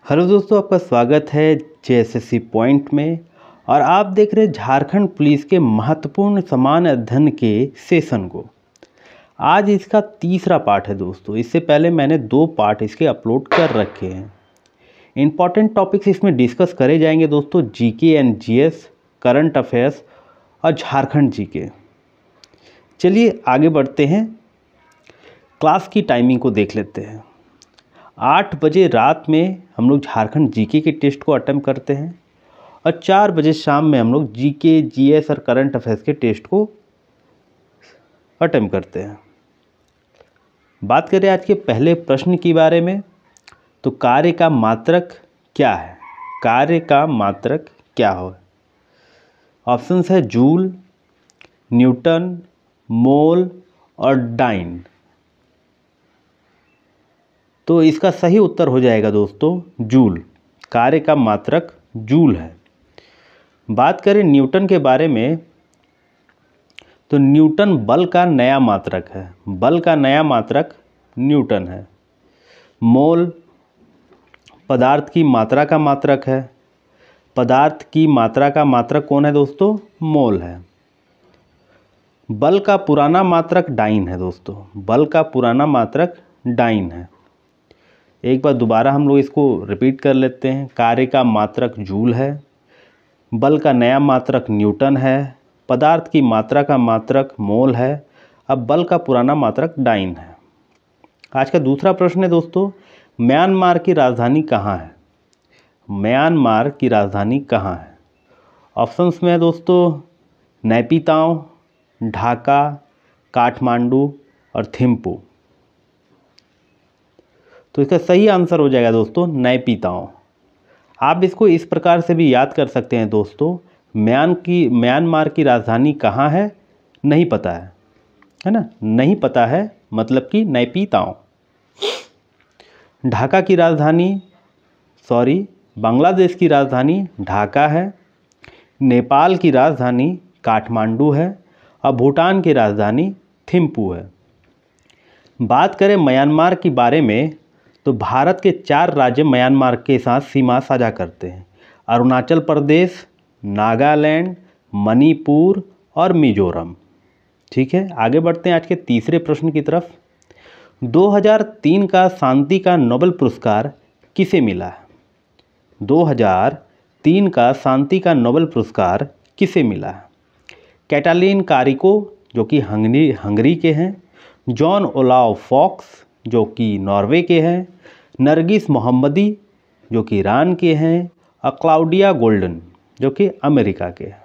Hello दोस्तों, आपका स्वागत है जेएसएससी पॉइंट में। और आप देख रहे हैं झारखंड पुलिस के महत्वपूर्ण सामान्य अध्ययन के सेशन को। आज इसका तीसरा पार्ट है दोस्तों। इससे पहले मैंने 2 पार्ट इसके अपलोड कर रखे हैं। इंपॉर्टेंट टॉपिक्स इसमें डिस्कस करे जाएंगे दोस्तों, GK and GS, current affairs और झारखंड जीके। चलिए आगे बढ़ते हैं। क्लास की टाइमिंग को देख लेते हैं। 8 बजे रात में हम लोग झारखंड जीके के टेस्ट को अटेम्प्ट करते हैं और 4 बजे शाम में हम लोग जीके, जीएस और करंट अफेयर्स के टेस्ट को अटेम्प्ट करते हैं। बात करें आज के पहले प्रश्न के बारे में, तो कार्य का मात्रक क्या है? कार्य का मात्रक क्या हो? ऑप्शंस है जूल, न्यूटन, मोल और डाइन। तो इसका सही उत्तर हो जाएगा दोस्तों जूल। कार्य का मात्रक जूल है। बात करें न्यूटन के बारे में, तो न्यूटन बल का नया मात्रक है। बल का नया मात्रक न्यूटन है। मोल पदार्थ की मात्रा का मात्रक है। पदार्थ की मात्रा का मात्रक कौन है दोस्तों? मोल है। बल का पुराना मात्रक डाइन है दोस्तों। बल का पुराना मात्रक डाइन है। एक बार दोबारा हम लोग इसको रिपीट कर लेते हैं। कार्य का मात्रक जूल है। बल का नया मात्रक न्यूटन है। पदार्थ की मात्रा का मात्रक मोल है। अब बल का पुराना मात्रक डाइन है। आज का दूसरा प्रश्न है दोस्तों, म्यांमार की राजधानी कहाँ है? म्यांमार की राजधानी कहाँ है? ऑप्शंस में है दोस्तों नैपीताओ, ढाका, काठमांडू और थिम्पू। तो इसका सही आंसर हो जाएगा दोस्तों नैपीताओ। आप इसको इस प्रकार से भी याद कर सकते हैं दोस्तों, म्यांमार की राजधानी कहाँ है नहीं पता है ना? नहीं पता है मतलब कि नैपीताओ। ढाका की राजधानी बांग्लादेश की राजधानी ढाका है। नेपाल की राजधानी काठमांडू है और भूटान की राजधानी थिम्पू है। बात करें म्यांमार के बारे में, तो भारत के 4 राज्य म्यांमार के साथ सीमा साझा करते हैं। अरुणाचल प्रदेश, नागालैंड, मणिपुर और मिजोरम। ठीक है, आगे बढ़ते हैं आज के तीसरे प्रश्न की तरफ। 2003 का शांति का नोबेल पुरस्कार किसे मिला है? 2003 का शांति का नोबेल पुरस्कार किसे मिला है? कैटालिन कारिको जो कि हंगरी के हैं, जॉन ओलाव फॉक्स जो कि नॉर्वे के हैं, नरगिस मोहम्मदी जो कि ईरान के हैं और क्लाउडिया गोल्डन जो कि अमेरिका के हैं।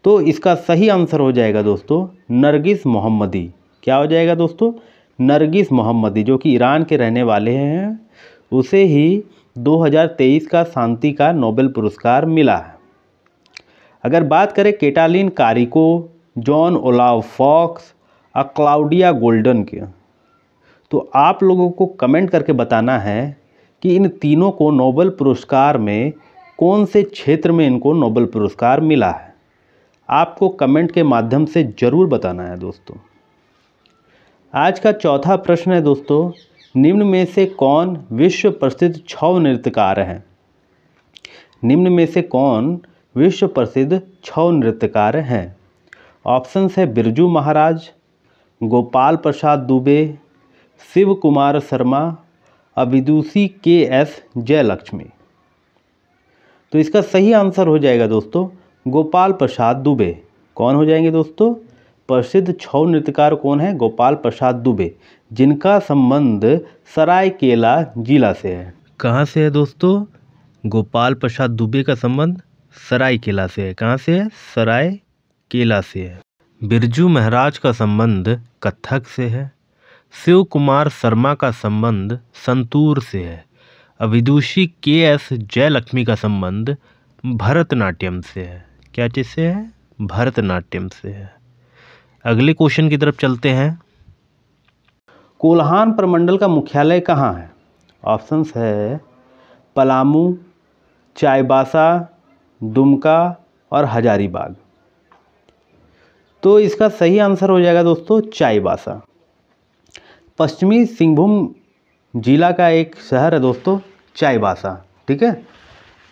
तो इसका सही आंसर हो जाएगा दोस्तों नरगिस मोहम्मदी। क्या हो जाएगा दोस्तों? नरगिस मोहम्मदी जो कि ईरान के रहने वाले हैं। उसे ही 2023 का शांति का नोबेल पुरस्कार मिला है। अगर बात करें Katalin Kariko, Jon Olav Fosse और क्लाउडिया गोल्डन के, तो आप लोगों को कमेंट करके बताना है कि इन तीनों को नोबेल पुरस्कार में कौन से क्षेत्र में इनको नोबेल पुरस्कार मिला है। आपको कमेंट के माध्यम से ज़रूर बताना है दोस्तों। आज का चौथा प्रश्न है दोस्तों, निम्न में से कौन विश्व प्रसिद्ध छौ नृत्यकार हैं? निम्न में से कौन विश्व प्रसिद्ध छौ नृत्यकार हैं? ऑप्शंस है बिरजू महाराज, गोपाल प्रसाद दुबे, शिव कुमार शर्मा और विदुषी के.एस. जयलक्ष्मी। तो इसका सही आंसर हो जाएगा दोस्तों गोपाल प्रसाद दुबे। कौन हो जाएंगे दोस्तों? प्रसिद्ध छौ नृत्यकार कौन है? गोपाल प्रसाद दुबे, जिनका संबंध सरायकेला जिला से है। कहाँ से है दोस्तों? गोपाल प्रसाद दुबे का संबंध सरायकेला से है। कहाँ से है? सरायकेला से है। बिरजू महाराज का संबंध कत्थक से है। शिव कुमार शर्मा का संबंध संतूर से है। विदुषी के.एस. जयलक्ष्मी का संबंध भरतनाट्यम से है। क्या चीज़ से है? भरतनाट्यम से है। अगले क्वेश्चन की तरफ चलते हैं। कोल्हान प्रमंडल का मुख्यालय कहाँ है? ऑप्शंस है पलामू, चाईबासा, दुमका और हजारीबाग। तो इसका सही आंसर हो जाएगा दोस्तों चाईबासा। पश्चिमी सिंहभूम जिला का एक शहर है दोस्तों चाईबासा, ठीक है,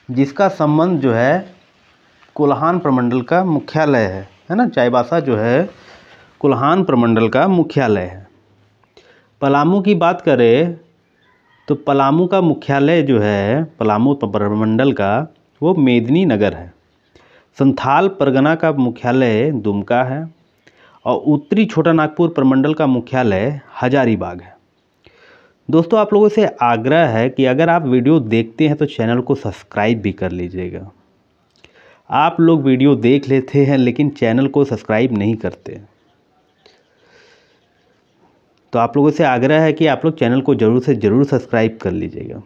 जिसका संबंध जो है कोल्हान प्रमंडल का मुख्यालय है ना। चाईबासा जो है कोल्हान प्रमंडल का मुख्यालय है। पलामू की बात करें तो पलामू का मुख्यालय जो है पलामू प्रमंडल का वो मेदिनी नगर है। संथाल परगना का मुख्यालय दुमका है और उत्तरी छोटा नागपुर प्रमंडल का मुख्यालय हजारीबाग है। दोस्तों आप लोगों से आग्रह है कि अगर आप वीडियो देखते हैं तो चैनल को सब्सक्राइब भी कर लीजिएगा। आप लोग वीडियो देख लेते हैं लेकिन चैनल को सब्सक्राइब नहीं करते, तो आप लोगों से आग्रह है कि आप लोग चैनल को ज़रूर से ज़रूर सब्सक्राइब कर लीजिएगा।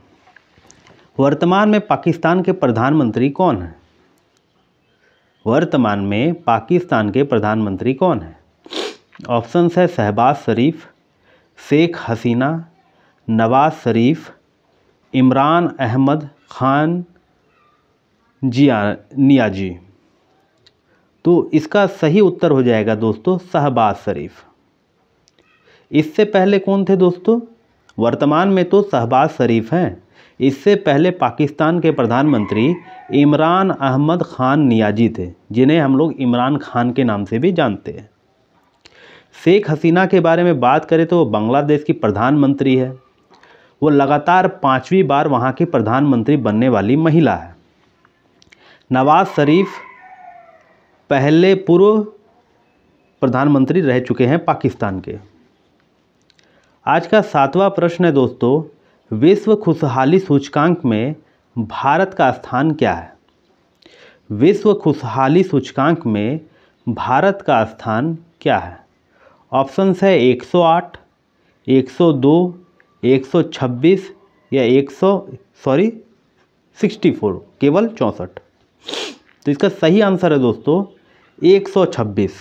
वर्तमान में पाकिस्तान के प्रधानमंत्री कौन हैं? वर्तमान में पाकिस्तान के प्रधानमंत्री कौन हैं? ऑप्शंस है शहबाज शरीफ, शेख हसीना, नवाज शरीफ, इमरान अहमद खान नियाजी। तो इसका सही उत्तर हो जाएगा दोस्तों शहबाज शरीफ। इससे पहले कौन थे दोस्तों? वर्तमान में तो शहबाज शरीफ हैं, इससे पहले पाकिस्तान के प्रधानमंत्री इमरान अहमद खान नियाजी थे, जिन्हें हम लोग इमरान खान के नाम से भी जानते हैं। शेख हसीना के बारे में बात करें तो वो बांग्लादेश की प्रधानमंत्री है। वो लगातार 5वीं बार वहाँ की प्रधानमंत्री बनने वाली महिला है। नवाज शरीफ पहले पूर्व प्रधानमंत्री रह चुके हैं पाकिस्तान के। आज का 7वां प्रश्न है दोस्तों, विश्व खुशहाली सूचकांक में भारत का स्थान क्या है? विश्व खुशहाली सूचकांक में भारत का स्थान क्या है? ऑप्शंस है 108, 102, 126 या 64, केवल 64। तो इसका सही आंसर है दोस्तों 126।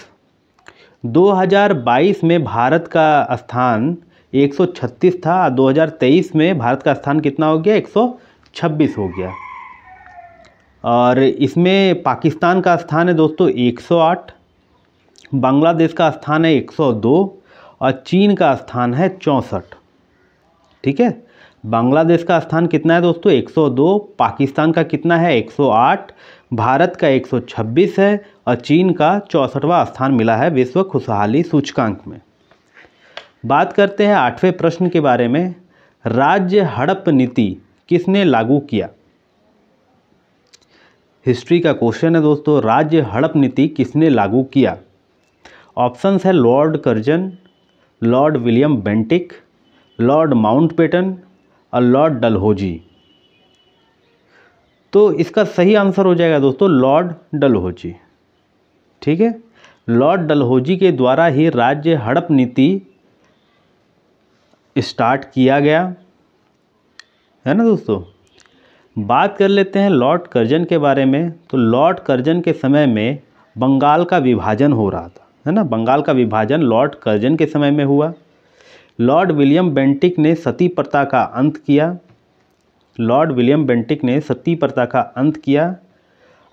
2022 में भारत का स्थान 136 था, 2023 में भारत का स्थान कितना हो गया? 126 हो गया। और इसमें पाकिस्तान का स्थान है दोस्तों 108, बांग्लादेश का स्थान है 102 और चीन का स्थान है 64, ठीक है। बांग्लादेश का स्थान कितना है दोस्तों? 102, पाकिस्तान का कितना है? 108, भारत का 126 है और चीन का 64वां स्थान मिला है विश्व खुशहाली सूचकांक में। बात करते हैं 8वें प्रश्न के बारे में, राज्य हड़प नीति किसने लागू किया? हिस्ट्री का क्वेश्चन है दोस्तों, राज्य हड़प नीति किसने लागू किया? ऑप्शंस है Lord Curzon, Lord William Bentinck, Lord Mountbatten और लॉर्ड डलहौजी। तो इसका सही आंसर हो जाएगा दोस्तों लॉर्ड डलहौजी, ठीक है। लॉर्ड डलहौजी के द्वारा ही राज्य हड़प नीति स्टार्ट किया गया है ना दोस्तों। बात कर लेते हैं लॉर्ड कर्जन के बारे में। तो लॉर्ड कर्जन के समय में बंगाल का विभाजन हो रहा था, है ना। बंगाल का विभाजन लॉर्ड कर्जन के समय में हुआ। लॉर्ड विलियम बेंटिक ने सती प्रथा का अंत किया। लॉर्ड विलियम बेंटिक ने सती प्रथा का अंत किया।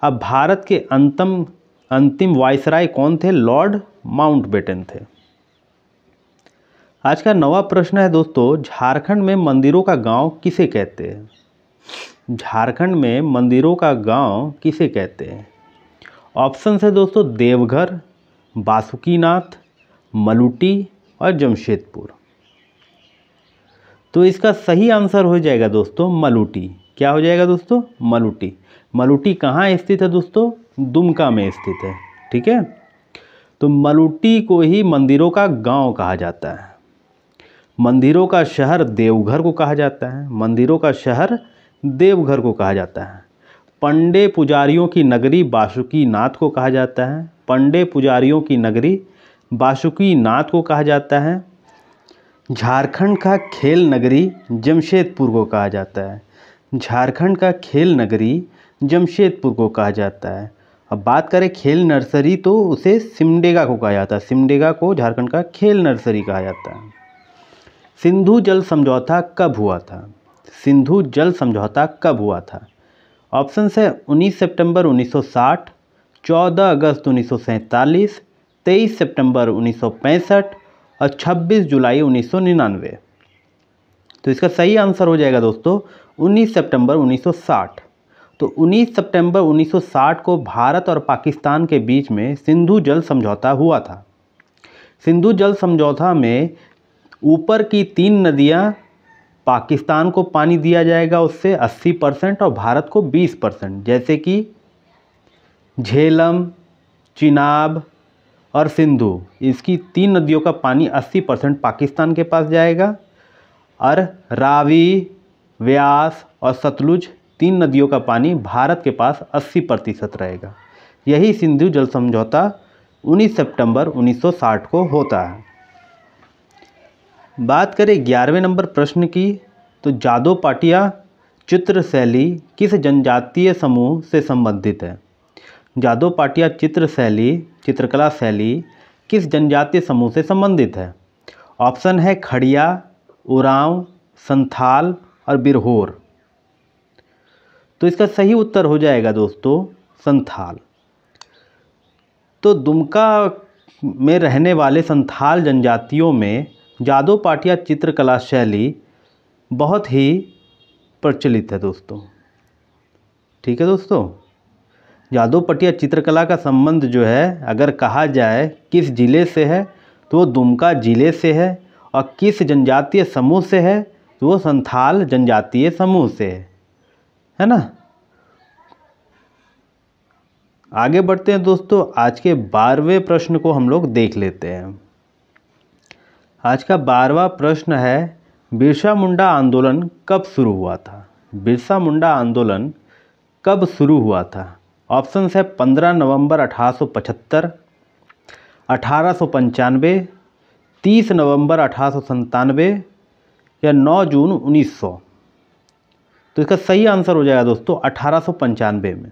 अब भारत के अंतिम वायसराय कौन थे? लॉर्ड माउंटबेटन थे। आज का 9वां प्रश्न है दोस्तों, झारखंड में मंदिरों का गांव किसे कहते हैं? झारखंड में मंदिरों का गांव किसे कहते हैं? ऑप्शन है दोस्तों देवघर, बासुकीनाथ, मलूटी और जमशेदपुर। तो इसका सही आंसर हो जाएगा दोस्तों मलूटी। क्या हो जाएगा दोस्तों? मलूटी। मलूटी कहाँ स्थित है दोस्तों? दुमका में स्थित है, ठीक है। तो मलूटी को ही मंदिरों का गांव कहा जाता है। मंदिरों का शहर देवघर को कहा जाता है। मंदिरों का शहर देवघर को कहा जाता है। पंडे पुजारियों की नगरी बासुकीनाथ को कहा जाता है। पंडे पुजारियों की नगरी बासुकीनाथ को कहा जाता है। झारखंड का खेल नगरी जमशेदपुर को कहा जाता है। झारखंड का खेल नगरी जमशेदपुर को कहा जाता है। अब बात करें खेल नर्सरी तो उसे सिमडेगा को कहा जाता है। सिमडेगा को झारखंड का खेल नर्सरी कहा जाता है। सिंधु जल समझौता कब हुआ था? सिंधु जल समझौता कब हुआ था? ऑप्शन है 19 सितंबर 1960, 14 अगस्त 1947, 23 सितंबर 1965 और 26 जुलाई 1999। तो इसका सही आंसर हो जाएगा दोस्तों 19 सितंबर 1960। तो 19 सितंबर 1960 को भारत और पाकिस्तान के बीच में सिंधु जल समझौता हुआ था। सिंधु जल समझौता में ऊपर की 3 नदियां पाकिस्तान को पानी दिया जाएगा उससे 80% और भारत को 20%, जैसे कि झेलम, चिनाब और सिंधु। इसकी 3 नदियों का पानी 80% पाकिस्तान के पास जाएगा और रावी, व्यास और सतलुज 3 नदियों का पानी भारत के पास 80% रहेगा। यही सिंधु जल समझौता 19 सितंबर 1960 को होता है। बात करें 11वें नंबर प्रश्न की, तो जादव पाटिया चित्र शैली किस जनजातीय समूह से संबंधित है? जादव पाटिया चित्रकला शैली किस जनजातीय समूह से संबंधित है? ऑप्शन है खड़िया, उरांव, संथाल और बिरहोर। तो इसका सही उत्तर हो जाएगा दोस्तों संथाल। तो दुमका में रहने वाले संथाल जनजातियों में जादव पाटिया चित्रकला शैली बहुत ही प्रचलित है दोस्तों। ठीक है दोस्तों, जादव पाटिया चित्रकला का संबंध जो है अगर कहा जाए किस जिले से है तो वो दुमका जिले से है, और किस जनजातीय समूह से है तो वो संथाल जनजातीय समूह से है ना। आगे बढ़ते हैं दोस्तों, आज के 12वें प्रश्न को हम लोग देख लेते हैं। आज का 12वां प्रश्न है, बिरसा मुंडा आंदोलन कब शुरू हुआ था? बिरसा मुंडा आंदोलन कब शुरू हुआ था? ऑप्शन है 15 नवंबर 1875, 1895, 30 नवंबर 1897 या 9 जून 1900। तो इसका सही आंसर हो जाएगा दोस्तों 1895 में।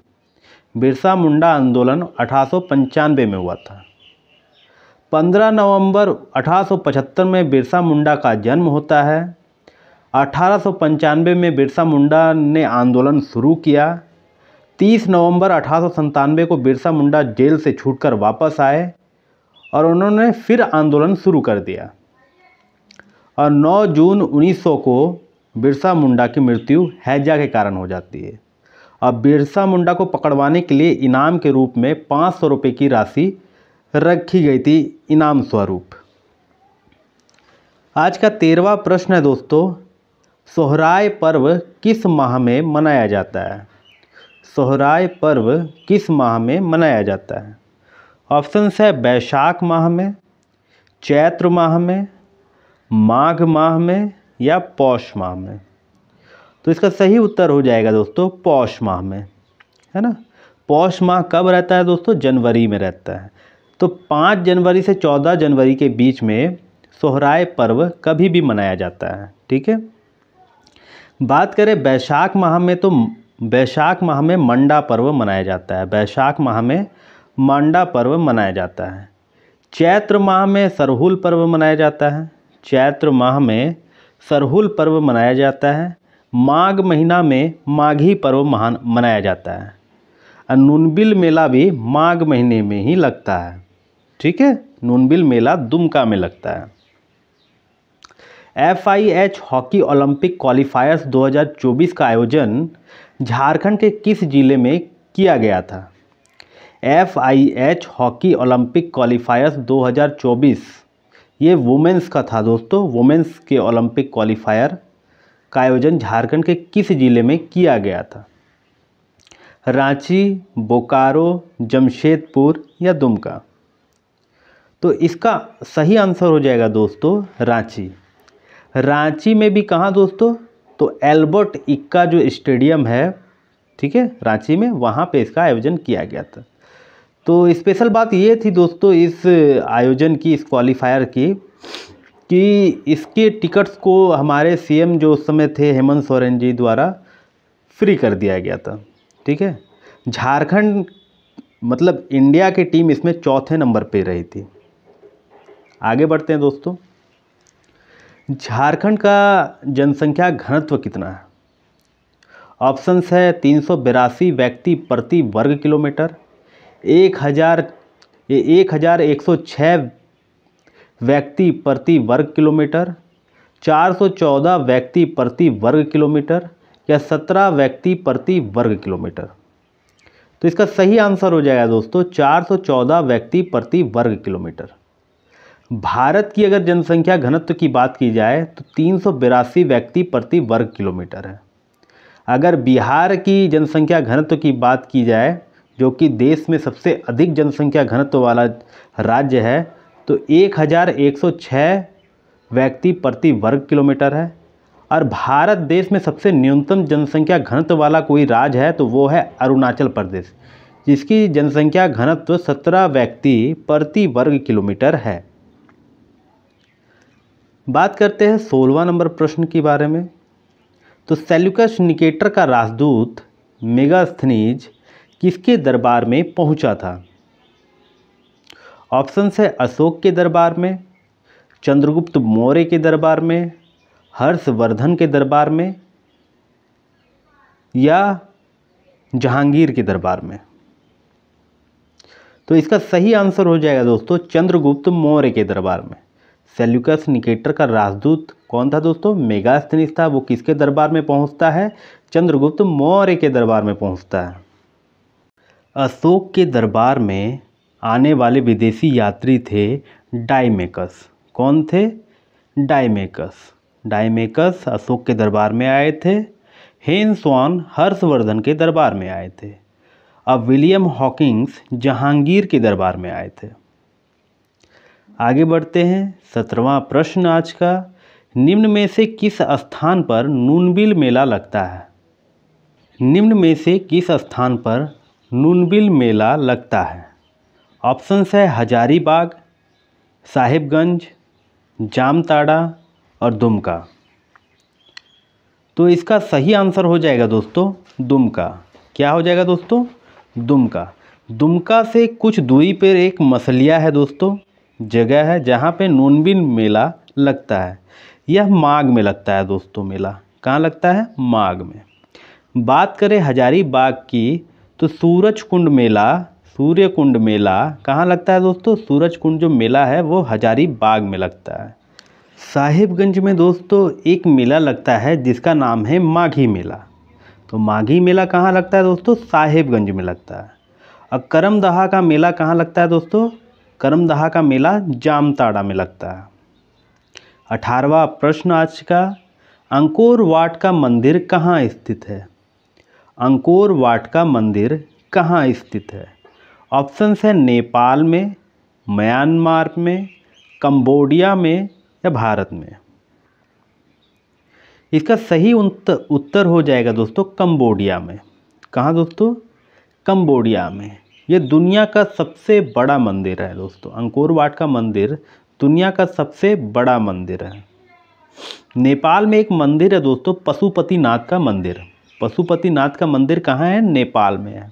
बिरसा मुंडा आंदोलन 1895 में हुआ था। 15 नवंबर 1875 में बिरसा मुंडा का जन्म होता है। 1895 में बिरसा मुंडा ने आंदोलन शुरू किया। 30 नवंबर 1897 को बिरसा मुंडा जेल से छूटकर वापस आए और उन्होंने फिर आंदोलन शुरू कर दिया, और 9 जून 1900 को बिरसा मुंडा की मृत्यु हैजा के कारण हो जाती है। अब बिरसा मुंडा को पकड़वाने के लिए इनाम के रूप में 500 रुपये की राशि रखी गई थी इनाम स्वरूप। आज का 13वां प्रश्न है दोस्तों, सोहराय पर्व किस माह में मनाया जाता है? सोहराय पर्व किस माह में मनाया जाता है? ऑप्शन है बैशाख माह में, चैत्र माह में, माघ माह में या पौष माह में। तो इसका सही उत्तर हो जाएगा दोस्तों पौष माह में, है ना। पौष माह कब रहता है दोस्तों? जनवरी में रहता है। तो 5 जनवरी से 14 जनवरी के बीच में सोहराय पर्व कभी भी मनाया जाता है। ठीक है। बात करें बैशाख माह में, तो बैशाख माह में मंडा पर्व मनाया जाता है। बैशाख माह में मंडा पर्व मनाया जाता है। चैत्र माह में सरहुल पर्व मनाया जाता है। चैत्र माह में सरहुल पर्व मनाया जाता है। माघ महीना में माघी पर्व मनाया जाता है। और नूनबिल मेला भी माघ महीने में ही लगता है। ठीक है, नूनबिल मेला दुमका में लगता है। FIH हॉकी ओलंपिक क्वालिफायर्स 2024 का आयोजन झारखंड के किस जिले में किया गया था? FIH हॉकी ओलंपिक क्वालिफायर्स 2024 ये वुमेंस का था दोस्तों। वुमेंस के ओलंपिक क्वालिफायर का आयोजन झारखंड के किस जिले में किया गया था? रांची, बोकारो, जमशेदपुर या दुमका। तो इसका सही आंसर हो जाएगा दोस्तों रांची। रांची में भी कहाँ दोस्तों? तो एल्बर्ट इक्का जो स्टेडियम है, ठीक है, रांची में, वहाँ पे इसका आयोजन किया गया था। तो स्पेशल बात ये थी दोस्तों इस आयोजन की, इस क्वालिफायर की, कि इसके टिकट्स को हमारे CM जो उस समय थे हेमंत सोरेन जी द्वारा फ्री कर दिया गया था। ठीक है। झारखंड मतलब इंडिया की टीम इसमें 4थे नंबर पे रही थी। आगे बढ़ते हैं दोस्तों, झारखंड का जनसंख्या घनत्व कितना है? ऑप्शंस है 382 व्यक्ति प्रति वर्ग किलोमीटर, 1106 व्यक्ति प्रति वर्ग किलोमीटर, 414 व्यक्ति प्रति वर्ग किलोमीटर या 17 व्यक्ति प्रति वर्ग किलोमीटर? तो इसका सही आंसर हो जाएगा दोस्तों 414 व्यक्ति प्रति वर्ग किलोमीटर। भारत की अगर जनसंख्या घनत्व की बात की जाए तो 382 व्यक्ति प्रति वर्ग किलोमीटर है। अगर बिहार की जनसंख्या घनत्व की बात की जाए, जो कि देश में सबसे अधिक जनसंख्या घनत्व वाला राज्य है, तो 1106 व्यक्ति प्रति वर्ग किलोमीटर है। और भारत देश में सबसे न्यूनतम जनसंख्या घनत्व वाला कोई राज्य है तो वो है अरुणाचल प्रदेश, जिसकी जनसंख्या घनत्व 17 व्यक्ति प्रति वर्ग किलोमीटर है। बात करते हैं 16वां नंबर प्रश्न के बारे में। तो सेल्यूकस निकेटर का राजदूत मेगास्थनीज किसके दरबार में पहुंचा था? ऑप्शन है अशोक के दरबार में, चंद्रगुप्त मौर्य के दरबार में, हर्षवर्धन के दरबार में, या जहांगीर के दरबार में? तो इसका सही आंसर हो जाएगा दोस्तों चंद्रगुप्त मौर्य के दरबार में। सेल्यूकस निकेटर का राजदूत कौन था दोस्तों? मेगास्थनीज था। वो किसके दरबार में पहुंचता है? चंद्रगुप्त मौर्य के दरबार में पहुंचता है। अशोक के दरबार में आने वाले विदेशी यात्री थे डायमेकस। कौन थे? डायमेकस। डायमेकस अशोक के दरबार में आए थे। हेनस्वान हर्षवर्धन के दरबार में आए थे। अब विलियम हॉकिंस जहांगीर के दरबार में आए थे। आगे बढ़ते हैं 17वां प्रश्न आज का। निम्न में से किस स्थान पर नूनबिल मेला लगता है? निम्न में से किस स्थान पर नूनबिल मेला लगता है? ऑप्शंस है हजारीबाग, साहिबगंज, जामताड़ा और दुमका। तो इसका सही आंसर हो जाएगा दोस्तों दुमका। क्या हो जाएगा दोस्तों? दुमका। दुमका से कुछ दूरी पर एक मसलिया है दोस्तों, जगह है जहाँ पे नूनबिल मेला लगता है। यह माघ में लगता है दोस्तों मेला। कहाँ लगता है? माघ में। बात करें हजारीबाग की तो सूरजकुंड मेला कहाँ लगता है दोस्तों? सूरजकुंड जो मेला है वो हजारीबाग में लगता है। साहिबगंज में दोस्तों एक मेला लगता है जिसका नाम है माघी मेला। तो माघी मेला कहाँ लगता है दोस्तों? साहिबगंज में लगता है। और करमदहा का मेला कहाँ लगता है दोस्तों? करमदहा का मेला जामताड़ा में लगता है। 18वां प्रश्न आज का। अंकोर वाट का मंदिर कहाँ स्थित है? अंकोर वाट का मंदिर कहाँ स्थित है? ऑप्शंस है नेपाल में, म्यांमार में, कंबोडिया में या भारत में? इसका सही उत्तर हो जाएगा दोस्तों कंबोडिया में। कहाँ दोस्तों? कंबोडिया में। ये दुनिया का सबसे बड़ा मंदिर है दोस्तों। अंकोर वाट का मंदिर दुनिया का सबसे बड़ा मंदिर है। नेपाल में एक मंदिर है दोस्तों पशुपतिनाथ का मंदिर। पशुपतिनाथ का मंदिर कहाँ है? नेपाल में है।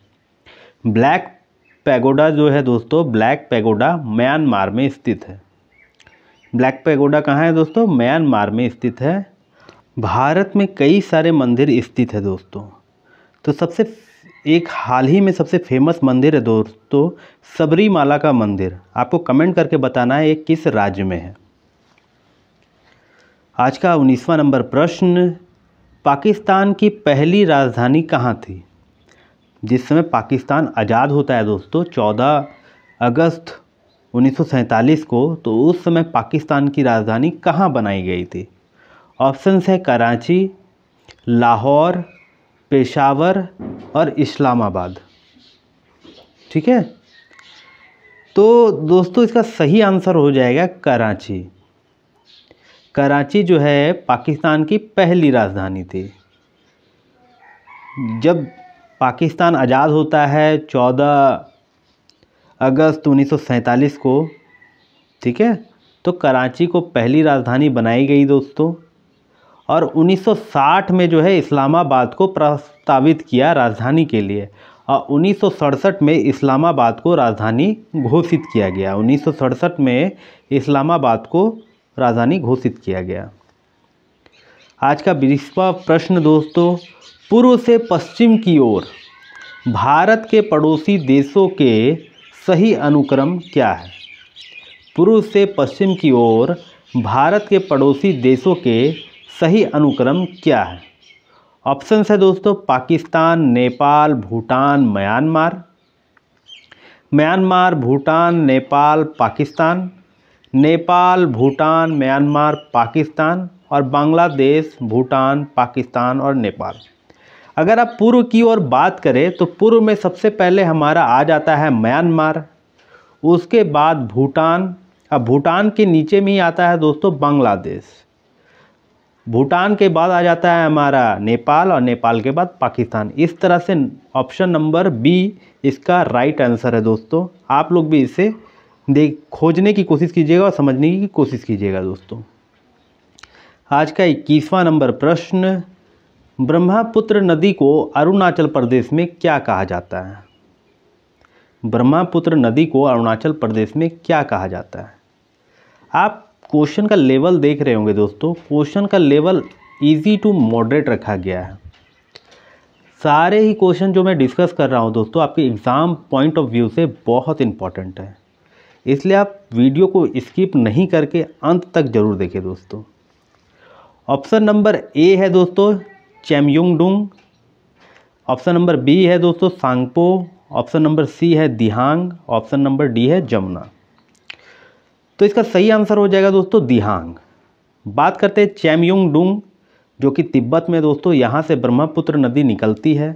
ब्लैक पैगोडा जो है दोस्तों, ब्लैक पैगोडा म्यांमार में स्थित है। ब्लैक पैगोडा कहाँ है दोस्तों? म्यांमार में स्थित है। भारत में कई सारे मंदिर स्थित है दोस्तों। तो एक हाल ही में सबसे फेमस मंदिर है दोस्तों सबरीमाला का मंदिर। आपको कमेंट करके बताना है ये किस राज्य में है। आज का 19वां नंबर प्रश्न। पाकिस्तान की पहली राजधानी कहाँ थी? जिस समय पाकिस्तान आज़ाद होता है दोस्तों 14 अगस्त 1947 को, तो उस समय पाकिस्तान की राजधानी कहाँ बनाई गई थी? ऑप्शंस है कराची, लाहौर, पेशावर और इस्लामाबाद। ठीक है, तो दोस्तों इसका सही आंसर हो जाएगा कराची। कराची जो है पाकिस्तान की पहली राजधानी थी। जब पाकिस्तान आज़ाद होता है 14 अगस्त 1947 को, ठीक है, तो कराची को पहली राजधानी बनाई गई दोस्तों। और 1960 में जो है इस्लामाबाद को प्रस्तावित किया राजधानी के लिए, और 1967 में इस्लामाबाद को राजधानी घोषित किया गया। 1967 में इस्लामाबाद को राजधानी घोषित किया गया। आज का 20वां प्रश्न दोस्तों। पूर्व से पश्चिम की ओर भारत के पड़ोसी देशों के सही अनुक्रम क्या है? पूर्व से पश्चिम की ओर भारत के पड़ोसी देशों के सही अनुक्रम क्या है? ऑप्शन है दोस्तों Pakistan, Nepal, Bhutan, Myanmar. Myanmar, Bhutan, Nepal, Pakistan, Nepal, Bhutan, Myanmar, Pakistan और बांग्लादेश, भूटान, पाकिस्तान और नेपाल। अगर आप पूर्व की ओर बात करें तो पूर्व में सबसे पहले हमारा आ जाता है म्यांमार, उसके बाद भूटान, अब भूटान के नीचे में ही आता है दोस्तों बांग्लादेश, भूटान के बाद आ जाता है हमारा नेपाल और नेपाल के बाद पाकिस्तान। इस तरह से ऑप्शन नंबर बी इसका राइट आंसर है दोस्तों। आप लोग भी इसे खोजने की कोशिश कीजिएगा और समझने की कोशिश कीजिएगा दोस्तों। आज का 21वां नंबर प्रश्न, ब्रह्मपुत्र नदी को अरुणाचल प्रदेश में क्या कहा जाता है? ब्रह्मपुत्र नदी को अरुणाचल प्रदेश में क्या कहा जाता है? आप क्वेश्चन का लेवल देख रहे होंगे दोस्तों, क्वेश्चन का लेवल इजी टू मॉडरेट रखा गया है। सारे ही क्वेश्चन जो मैं डिस्कस कर रहा हूं दोस्तों आपके एग्ज़ाम पॉइंट ऑफ व्यू से बहुत इंपॉर्टेंट है, इसलिए आप वीडियो को स्किप नहीं करके अंत तक जरूर देखें दोस्तों। ऑप्शन नंबर ए है दोस्तों चेमयुंगडुंग, ऑप्शन नंबर बी है दोस्तों सांगपो, ऑप्शन नंबर सी है दिहांग, ऑप्शन नंबर डी है जमुना। तो इसका सही आंसर हो जाएगा दोस्तों दिहांग। बात करते हैं चेमयुंगडुंग जो कि तिब्बत में दोस्तों, यहाँ से ब्रह्मपुत्र नदी निकलती है।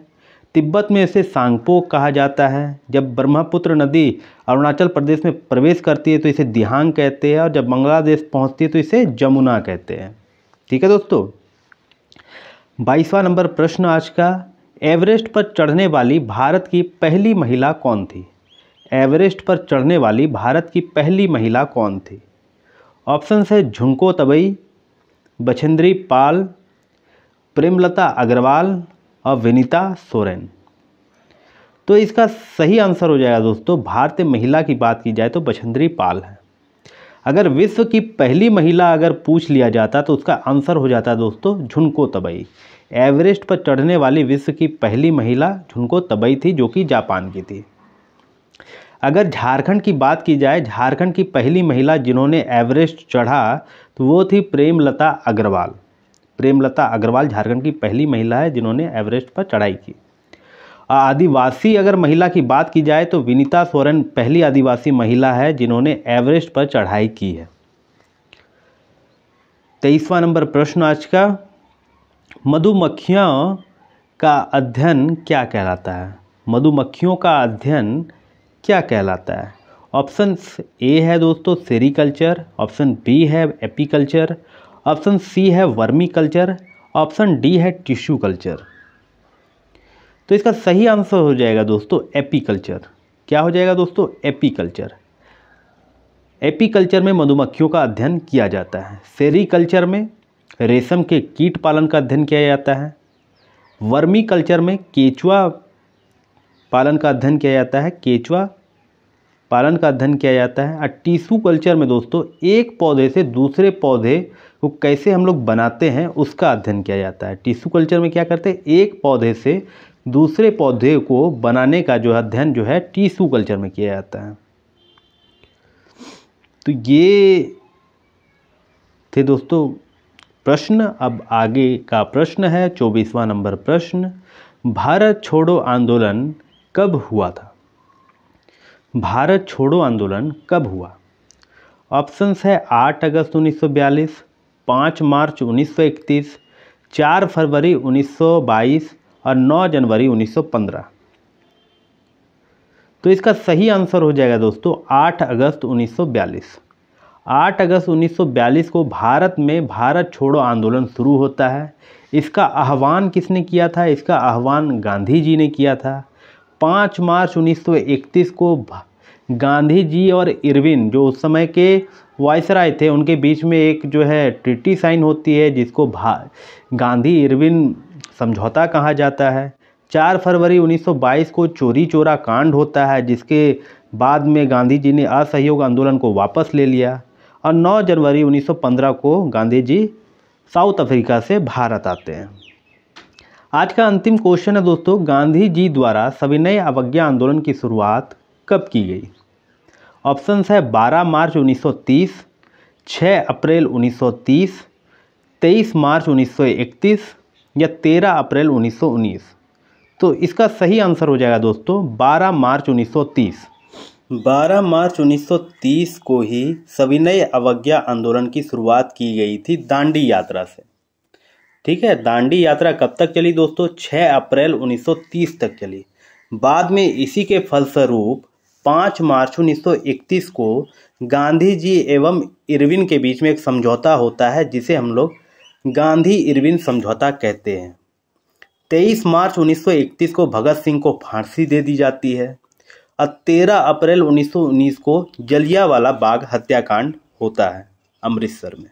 तिब्बत में इसे सांगपो कहा जाता है। जब ब्रह्मपुत्र नदी अरुणाचल प्रदेश में प्रवेश करती है तो इसे दिहांग कहते हैं, और जब बांग्लादेश पहुँचती है तो इसे जमुना कहते हैं। ठीक है दोस्तों। 22वां नंबर प्रश्न आज का, एवरेस्ट पर चढ़ने वाली भारत की पहली महिला कौन थी? एवरेस्ट पर चढ़ने वाली भारत की पहली महिला कौन थी? ऑप्शन है झुंको तबई, बछेंद्री पाल, प्रेमलता अग्रवाल और विनीता सोरेन। तो इसका सही आंसर हो जाएगा दोस्तों, भारतीय महिला की बात की जाए तो बछेंद्री पाल है। अगर विश्व की पहली महिला अगर पूछ लिया जाता तो उसका आंसर हो जाता दोस्तों झुंको तबई। एवरेस्ट पर चढ़ने वाली विश्व की पहली महिला झुंको तबई थी जो कि जापान की थी। अगर झारखंड की बात की जाए, झारखंड की पहली महिला जिन्होंने एवरेस्ट चढ़ा तो वो थी प्रेमलता अग्रवाल। प्रेमलता अग्रवाल झारखंड की पहली महिला है जिन्होंने एवरेस्ट पर चढ़ाई की। आदिवासी अगर महिला की बात की जाए तो विनीता सोरेन पहली आदिवासी महिला है जिन्होंने एवरेस्ट पर चढ़ाई की है। 23वां नंबर प्रश्न आज का, मधुमक्खियों का अध्ययन क्या कहलाता है? मधुमक्खियों का अध्ययन क्या कहलाता है? ऑप्शन ए है दोस्तों सेरीकल्चर, ऑप्शन बी है एपीकल्चर, ऑप्शन सी है वर्मी कल्चर, ऑप्शन डी है टिश्यू कल्चर। तो इसका सही आंसर हो जाएगा दोस्तों एपीकल्चर। क्या हो जाएगा दोस्तों? एपीकल्चर। एपीकल्चर में मधुमक्खियों का अध्ययन किया जाता है। सेरीकल्चर में रेशम के कीट पालन का अध्ययन किया जाता है। वर्मी कल्चर में केचुआ पालन का अध्ययन किया जाता है, केचुआ पालन का अध्ययन किया जाता है। और टिश्यू कल्चर में दोस्तों एक पौधे से दूसरे पौधे को कैसे हम लोग बनाते हैं उसका अध्ययन किया जाता है। टिश्यू कल्चर में क्या करते हैं, एक पौधे से दूसरे पौधे को बनाने का जो अध्ययन जो है टिश्यू कल्चर में किया जाता है। तो ये थे दोस्तों प्रश्न। अब आगे का प्रश्न है 24वां नंबर प्रश्न, भारत छोड़ो आंदोलन कब हुआ था? भारत छोड़ो आंदोलन कब हुआ? ऑप्शंस है 8 अगस्त 1942, 5 मार्च 1931, 4 फरवरी 1922 और 9 जनवरी 1915। तो इसका सही आंसर हो जाएगा दोस्तों 8 अगस्त 1942। 8 अगस्त 1942 को भारत में भारत छोड़ो आंदोलन शुरू होता है। इसका आह्वान किसने किया था? इसका आह्वान गांधी जी ने किया था। 5 मार्च 1931 को गांधी जी और इरविन जो उस समय के वायसराय थे उनके बीच में एक जो है ट्रीटी साइन होती है जिसको गांधी इरविन समझौता कहा जाता है। 4 फरवरी 1922 को चोरी चोरा कांड होता है जिसके बाद में गांधी जी ने असहयोग आंदोलन को वापस ले लिया। और 9 जनवरी 1915 को गांधी जी साउथ अफ्रीका से भारत आते हैं। आज का अंतिम क्वेश्चन है दोस्तों, गांधी जी द्वारा सविनय अवज्ञा आंदोलन की शुरुआत कब की गई? ऑप्शंस है 12 मार्च 1930, 6 अप्रैल 1930, 23 मार्च 1931 या 13 अप्रैल 1919? तो इसका सही आंसर हो जाएगा दोस्तों 12 मार्च 1930। 12 मार्च 1930 को ही सविनय अवज्ञा आंदोलन की शुरुआत की गई थी दांडी यात्रा से। ठीक है, दांडी यात्रा कब तक चली दोस्तों? 6 अप्रैल 1930 तक चली। बाद में इसी के फलस्वरूप 5 मार्च 1931 को गांधी जी एवं इरविन के बीच में एक समझौता होता है, जिसे हम लोग गांधी इरविन समझौता कहते हैं। 23 मार्च 1931 को भगत सिंह को फांसी दे दी जाती है और 13 अप्रैल 1919 को जलियांवाला बाग हत्याकांड होता है अमृतसर में।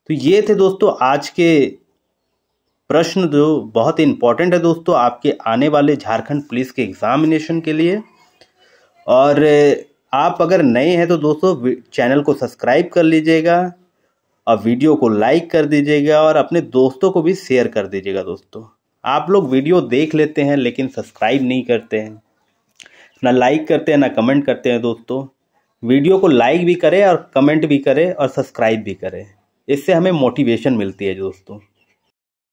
तो ये थे दोस्तों आज के प्रश्न, जो बहुत इंपॉर्टेंट है दोस्तों आपके आने वाले झारखंड पुलिस के एग्जामिनेशन के लिए। और आप अगर नए हैं तो दोस्तों चैनल को सब्सक्राइब कर लीजिएगा और वीडियो को लाइक कर दीजिएगा और अपने दोस्तों को भी शेयर कर दीजिएगा। दोस्तों आप लोग वीडियो देख लेते हैं लेकिन सब्सक्राइब नहीं करते हैं, ना लाइक करते हैं ना कमेंट करते हैं। दोस्तों वीडियो को लाइक भी करें और कमेंट भी करें और सब्सक्राइब भी करें, इससे हमें मोटिवेशन मिलती है दोस्तों।